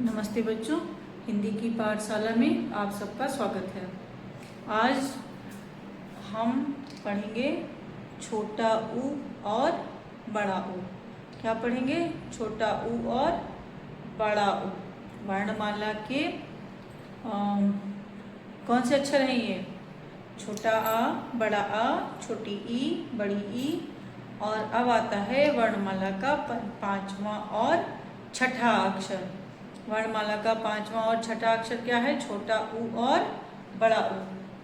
नमस्ते बच्चों, हिंदी की पाठशाला में आप सबका स्वागत है। आज हम पढ़ेंगे छोटा ऊ और बड़ा ऊ। क्या पढ़ेंगे? छोटा ऊ और बड़ा ऊ। वर्णमाला के कौन से अक्षर हैं ये? छोटा आ, बड़ा आ, छोटी ई, बड़ी ई। और अब आता है वर्णमाला का पांचवा और छठा अक्षर। वर्णमाला का पांचवा और छठा अक्षर क्या है? छोटा ऊ और बड़ा ऊ।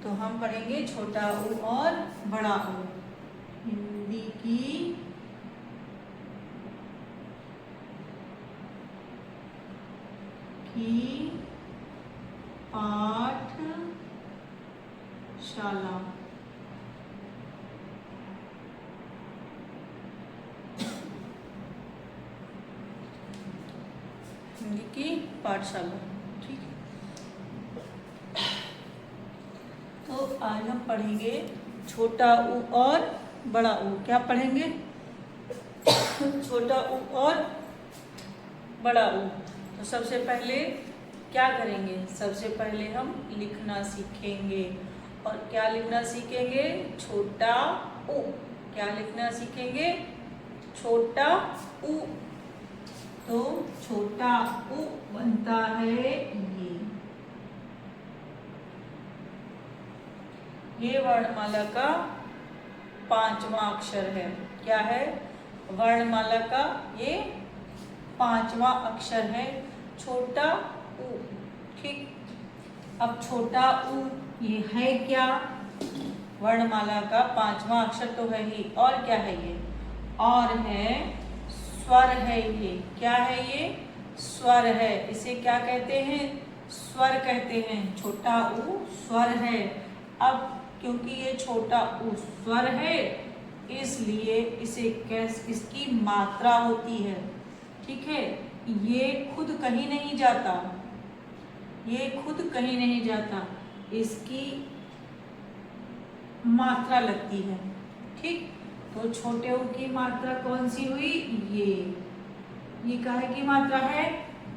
तो हम पढ़ेंगे छोटा ऊ और बड़ा ऊ। हिंदी की पाठशाला। हिंदी की पाठशाला, ठीक है। तो आज हम पढ़ेंगे छोटा ऊ और बड़ा ऊ। क्या पढ़ेंगे? छोटा ऊ और बड़ा ऊ। तो सबसे पहले क्या करेंगे? सबसे पहले हम लिखना सीखेंगे। और क्या लिखना सीखेंगे? छोटा ऊ। क्या लिखना सीखेंगे? छोटा ऊ। तो छोटा ऊ बनता है ये वर्णमाला का पांचवा अक्षर है। क्या है? वर्णमाला का ये पांचवा अक्षर है, छोटा ऊ। ठीक। अब छोटा ऊ ये है क्या? वर्णमाला का पांचवा अक्षर तो है ही, और क्या है ये? और है स्वर है ये। क्या है ये? स्वर है। इसे क्या कहते हैं? स्वर कहते हैं। छोटा ऊ स्वर है। अब क्योंकि ये छोटा ऊ स्वर है, इसलिए इसे इसकी मात्रा होती है। ठीक है। ये खुद कहीं नहीं जाता। ये खुद कहीं नहीं जाता, इसकी मात्रा लगती है। ठीक। तो छोटे ऊ की मात्रा कौन सी हुई? ये काहे की मात्रा है?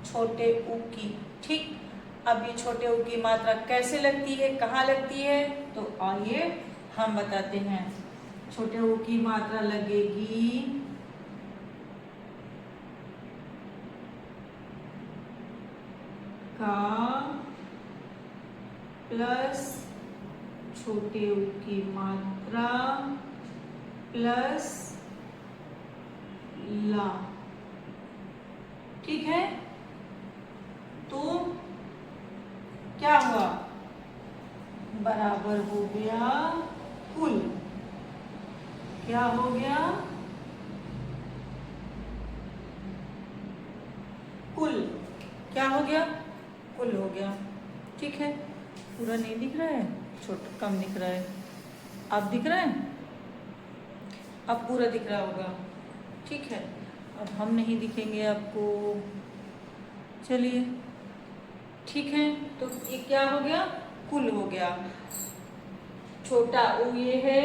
छोटे ऊ की। ठीक। अब ये छोटे ऊ की मात्रा कैसे लगती है, कहाँ लगती है? तो आइए हम बताते हैं। छोटे ऊ की मात्रा लगेगी का प्लस छोटे ऊ की मात्रा प्लस ला। ठीक है। तो क्या हुआ? बराबर हो गया कुल। क्या हो गया? कुल। क्या हो गया? कुल हो गया। ठीक है। पूरा नहीं दिख रहा है, छोटा कम दिख रहा है। अब दिख रहा है? अब पूरा दिख रहा होगा। ठीक है। अब हम नहीं दिखेंगे आपको। चलिए, ठीक है। तो ये क्या हो गया? कुल हो गया। छोटा ऊ ये है,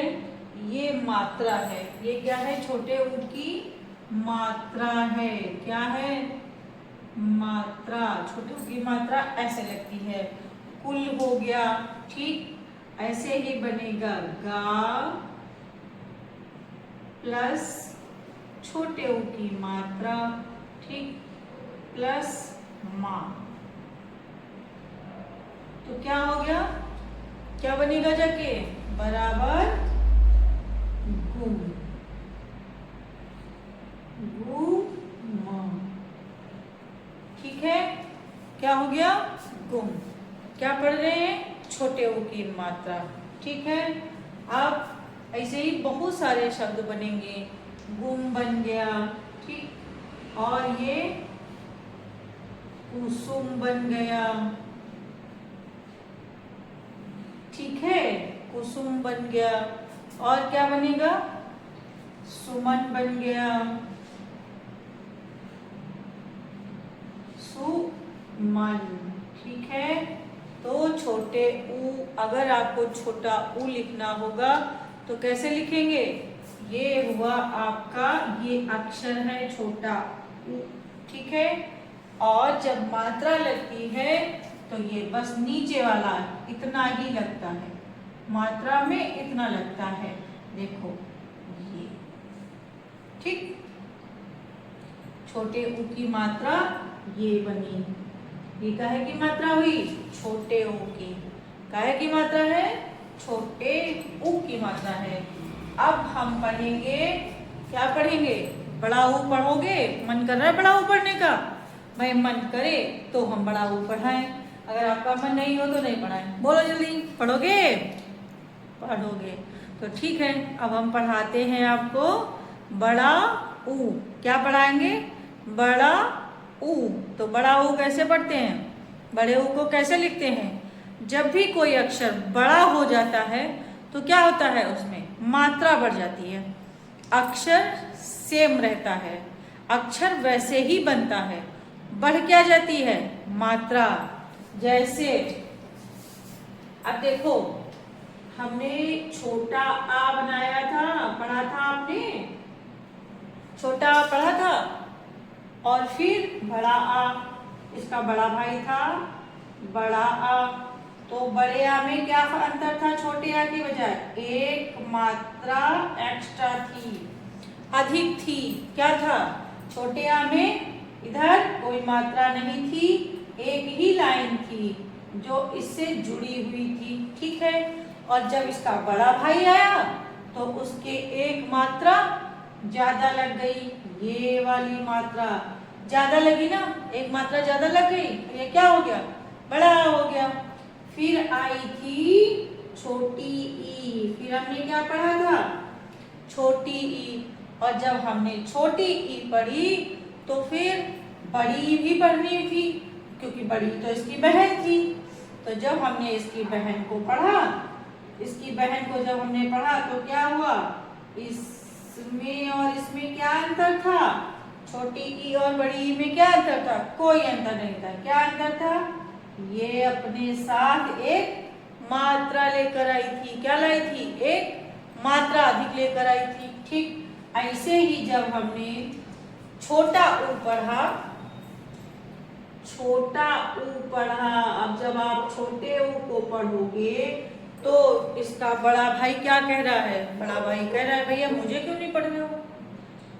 ये मात्रा है। ये क्या है? छोटे ऊ की मात्रा है। क्या है? मात्रा। छोटे ऊ की मात्रा ऐसे लगती है। कुल हो गया। ठीक। ऐसे ही बनेगा गा प्लस छोटे ऊ की मात्रा, ठीक, प्लस माँ। तो क्या हो गया? क्या बनेगा जाके? बराबर गुम। गुम। ठीक है। क्या हो गया? गुम। क्या पढ़ रहे हैं? छोटे ऊ की मात्रा। ठीक है। अब ऐसे ही बहुत सारे शब्द बनेंगे। गुम बन गया। ठीक। और ये कुसुम बन गया। ठीक है। कुसुम बन गया। और क्या बनेगा? सुमन बन गया। सुमन। ठीक है। तो छोटे ऊ, अगर आपको छोटा ऊ लिखना होगा तो कैसे लिखेंगे? ये हुआ आपका, ये अक्षर है छोटा ऊ। ठीक है। और जब मात्रा लगती है तो ये बस नीचे वाला इतना ही लगता है, मात्रा में इतना लगता है, देखो ये, ठीक। छोटे ऊ की मात्रा ये बनी, ये काहे की मात्रा हुई? छोटे ऊ की। काहे की मात्रा है? छोटे ऊ की मात्रा है। अब हम पढ़ेंगे, क्या पढ़ेंगे? बड़ा ऊ पढ़ोगे? मन कर रहा है बड़ा ऊ पढ़ने का? भाई मन करे तो हम बड़ा ऊ पढ़ाएं, अगर आपका मन नहीं हो तो नहीं पढ़ाएं। बोलो जल्दी, पढ़ोगे? पढ़ोगे तो ठीक है। अब हम पढ़ाते हैं आपको बड़ा ऊ। क्या पढ़ाएंगे? बड़ा ऊ। तो बड़ा ऊ कैसे पढ़ते हैं? बड़े ऊ को कैसे लिखते हैं? जब भी कोई अक्षर बड़ा हो जाता है तो क्या होता है? उसमें मात्रा बढ़ जाती है। अक्षर सेम रहता है, अक्षर वैसे ही बनता है, बढ़ क्या जाती है? मात्रा। जैसे अब देखो, हमने छोटा आ बनाया था, पढ़ा था आपने? छोटा आ पढ़ा था, और फिर बड़ा आ, इसका बड़ा भाई था बड़ा आ। तो बड़े आ में क्या अंतर था छोटे आ की बजाय? एक मात्रा एक्स्ट्रा थी, अधिक थी। क्या था? छोटे आ में इधर कोई मात्रा नहीं थी, एक ही लाइन थी जो इससे जुड़ी हुई थी, ठीक है। और जब इसका बड़ा भाई आया तो उसके एक मात्रा ज्यादा लग गई, ये वाली मात्रा ज्यादा लगी ना, एक मात्रा ज्यादा लग गई, तो ये क्या हो गया? बड़ा हो गया। फिर आई थी छोटी ई, फिर हमने क्या पढ़ा था? छोटी ई। और जब हमने छोटी ई पढ़ी तो फिर बड़ी भी पढ़नी थी, क्योंकि बड़ी तो इसकी बहन थी। तो जब हमने इसकी बहन को पढ़ा, इसकी बहन को जब हमने पढ़ा तो क्या हुआ? इसमें और इसमें क्या अंतर था? छोटी ई और बड़ी ई में क्या अंतर था? कोई अंतर नहीं था। क्या अंतर था? ये अपने साथ एक मात्रा लेकर आई थी। क्या लाई थी? एक मात्रा अधिक लेकर आई थी, ठीक। ऐसे ही जब हमने छोटा ऊ पढ़ा, छोटा ऊ पढ़ा, अब जब आप छोटे ऊ को पढ़ोगे तो इसका बड़ा भाई क्या कह रहा है? बड़ा भाई कह रहा है भैया मुझे क्यों नहीं पढ़ रहे हो?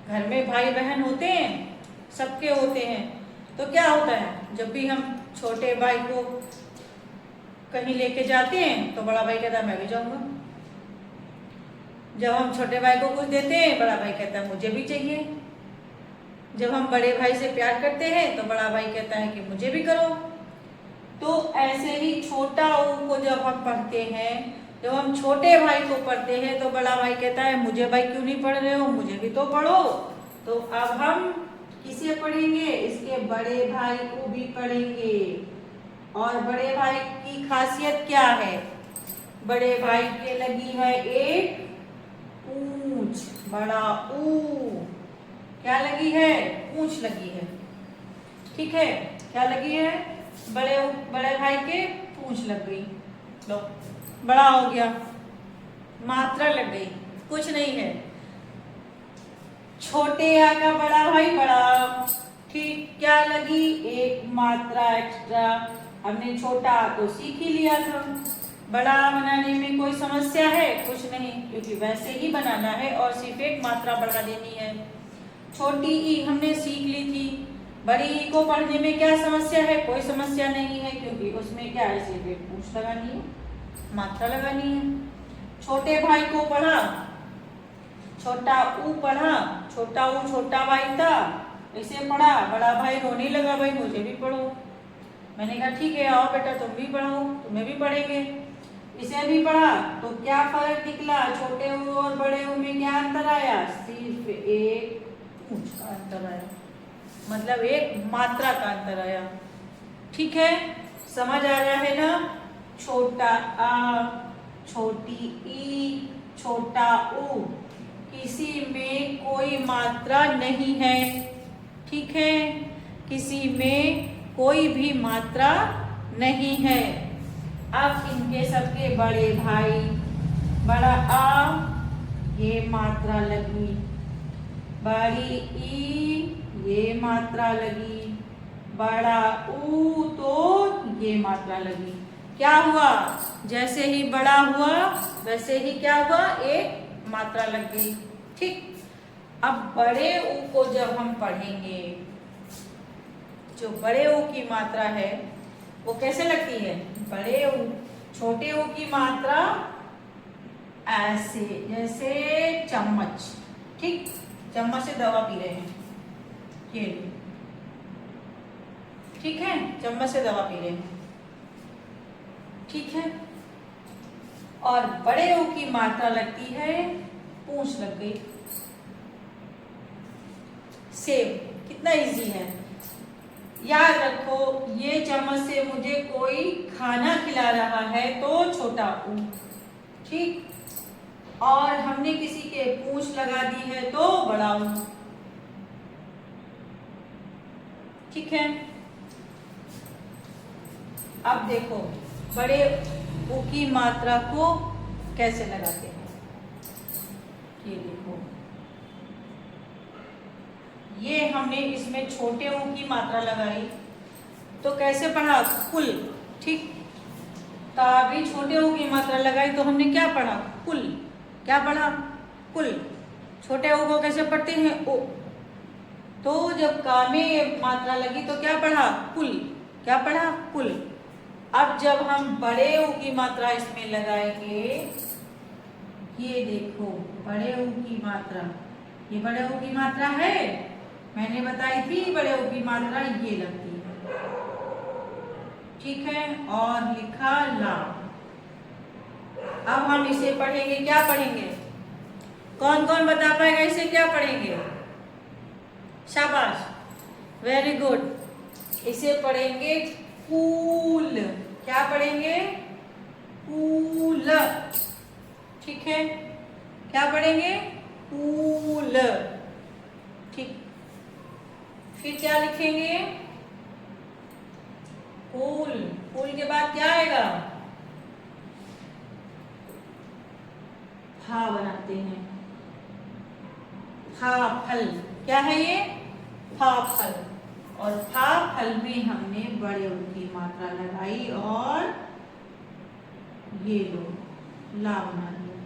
घर में भाई बहन होते हैं, सबके होते हैं। तो क्या होता है, जब भी हम छोटे भाई को कहीं लेके जाते हैं तो बड़ा भाई कहता है मैं भी जाऊंगा। जब हम छोटे भाई को कुछ देते हैं, बड़ा भाई कहता है मुझे भी चाहिए। जब हम बड़े भाई से प्यार करते हैं तो बड़ा भाई कहता है कि मुझे भी करो। तो ऐसे ही छोटा ऊ को जब हम पढ़ते हैं, जब हम छोटे भाई को पढ़ते हैं तो बड़ा भाई कहता है मुझे भाई क्यों नहीं पढ़ रहे हो, मुझे भी तो पढ़ो। तो अब हम किसे पढ़ेंगे? इसके बड़े भाई को भी पढ़ेंगे। और बड़े भाई की खासियत क्या है? बड़े भाई के लगी है एक पूंछ, बड़ा ऊ। क्या लगी है? पूंछ लगी है, ठीक है। क्या लगी है? बड़े भाई के पूंछ लग गई, लो बड़ा हो गया, मात्रा लग गई, कुछ नहीं है। छोटे आ का बड़ा भाई बड़ा, ठीक। क्या लगी? एक मात्रा एक्स्ट्रा। हमने छोटा तो सीख ही लिया था। बड़ा बनाने में कोई समस्या है? कुछ नहीं, क्योंकि वैसे ही बनाना है और सिर्फ एक मात्रा बढ़ा देनी है। छोटी ई हमने सीख ली थी। बड़ी ई को पढ़ने में क्या समस्या है? कोई समस्या नहीं है, क्योंकि उसमें क्या है? सिर्फ एक पूंछ लगानी है, मात्रा लगानी है। छोटे भाई को पढ़ा, छोटा ऊ पढ़ा, छोटा ऊ छोटा भाई था, इसे पढ़ा। बड़ा भाई रोने लगा, भाई मुझे भी पढ़ो। मैंने कहा ठीक है आओ बेटा तुम भी पढ़ो, तुम्हें भी पढ़ेंगे। इसे भी पढ़ा तो क्या फर्क निकला? छोटे ऊ और बड़े ऊ में क्या अंतर आया? सिर्फ एक पूंछ का अंतर आया, मतलब एक मात्रा का अंतर आया, ठीक है। समझ आ रहा है ना? छोटा आ, छोटी ई, छोटा ऊ, किसी में कोई मात्रा नहीं है, ठीक है। किसी में कोई भी मात्रा नहीं है। अब इनके सबके बड़े भाई, बड़ा आ, ये मात्रा लगी, बड़ी ई, ये मात्रा लगी, बड़ा ऊ, तो ये मात्रा लगी। क्या हुआ, जैसे ही बड़ा हुआ वैसे ही क्या हुआ, एक मात्रा लग गई। ठीक, अब बड़े ऊ को जब हम पढ़ेंगे, जो बड़े ऊ की मात्रा है वो कैसे लगती है, बड़े ऊ, छोटे ऊ की मात्रा ऐसे, जैसे चम्मच। ठीक, चम्मच से दवा पी रहे हैं, ये ठीक है, चम्मच से दवा पी रहे हैं, ठीक है। और बड़े ऊ की मात्रा लगती है, पूंछ लग गई। सेव, कितना इजी है। याद रखो, ये चम्मच से मुझे कोई खाना खिला रहा है तो छोटा ऊ, ठीक, और हमने किसी के पूंछ लगा दी है तो बड़ा ऊ, ठीक है। अब देखो बड़े ऊ की मात्रा को कैसे लगाते हैं, ये देखो, ये हमने इसमें छोटे ऊ की मात्रा लगाई तो कैसे पढ़ा, कुल। ठीक, तो अभी छोटे ऊ की मात्रा लगाई तो हमने क्या पढ़ा, कुल। क्या पढ़ा, कुल। छोटे ऊ को कैसे पढ़ते हैं, ओ। तो जब का में मात्रा लगी तो क्या पढ़ा, कुल। क्या पढ़ा, कुल। अब जब हम बड़े ऊ की मात्रा इसमें लगाएंगे, ये देखो बड़े ऊ की मात्रा, ये बड़े ऊ की मात्रा है, मैंने बताई थी बड़े ऊ की मात्रा ये लगती है, ठीक है। और लिखा ला। अब हम इसे पढ़ेंगे, क्या पढ़ेंगे, कौन कौन बता पाएगा इसे क्या पढ़ेंगे, शाबाश, वेरी गुड। इसे पढ़ेंगे कूल। क्या पढ़ेंगे, कूल, ठीक है। क्या पढ़ेंगे, कूल, ठीक। फिर क्या लिखेंगे, कूल। कूल के बाद क्या आएगा, फा बनाते हैं, फा फल। क्या है ये, फा फल। और फा फल में हमने बड़े ऊ की मात्रा लगाई और ये लो ला बना दिया,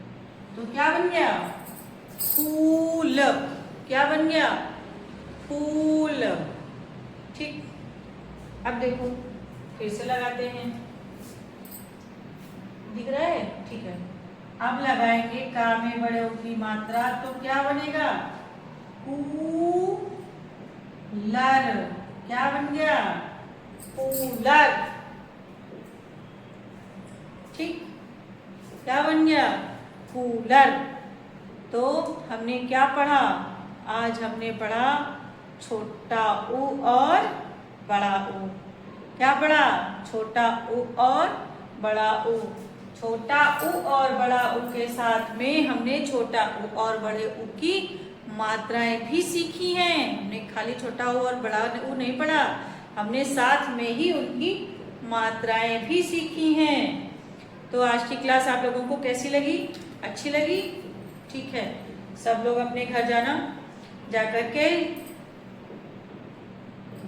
तो क्या बन गया, फूल। क्या बन गया, फूल, ठीक। अब देखो फिर से लगाते हैं, दिख रहा है, ठीक है। अब लगाएंगे का में बड़े ऊ की मात्रा तो क्या बनेगा, कूलर। क्या बन गया, कूलर, ठीक। क्या बन गया, कूलर। तो हमने क्या पढ़ा, आज हमने पढ़ा छोटा ऊ और बड़ा ऊ। क्या पढ़ा, छोटा ऊ और बड़ा ऊ। छोटा ऊ और बड़ा ऊ के साथ में हमने छोटा ऊ और बड़े ऊ की मात्राएं भी सीखी हैं। हमने खाली छोटा ऊ और बड़ा ऊ नहीं पढ़ा, हमने साथ में ही उनकी मात्राएं भी सीखी हैं। तो आज की क्लास आप लोगों को कैसी लगी, अच्छी लगी, ठीक है। सब लोग अपने घर जाना, जाकर के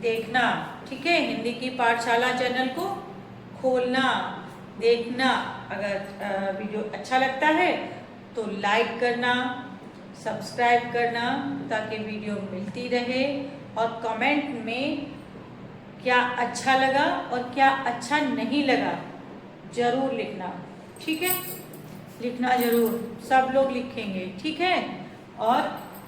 देखना, ठीक है। हिंदी की पाठशाला चैनल को खोलना, देखना। अगर वीडियो अच्छा लगता है तो लाइक करना, सब्सक्राइब करना, ताकि वीडियो मिलती रहे। और कमेंट में क्या अच्छा लगा और क्या अच्छा नहीं लगा जरूर लिखना, ठीक है। लिखना जरूर, सब लोग लिखेंगे, ठीक है। और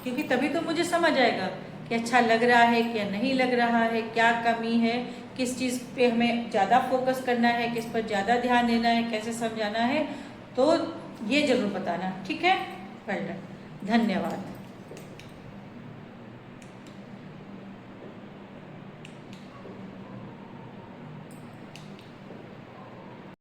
क्योंकि तभी तो मुझे समझ आएगा कि अच्छा लग रहा है क्या नहीं लग रहा है, क्या कमी है, किस चीज़ पे हमें ज़्यादा फोकस करना है, किस पर ज़्यादा ध्यान देना है, कैसे समझाना है, तो ये जरूर बताना, ठीक है। वेल डन, धन्यवाद।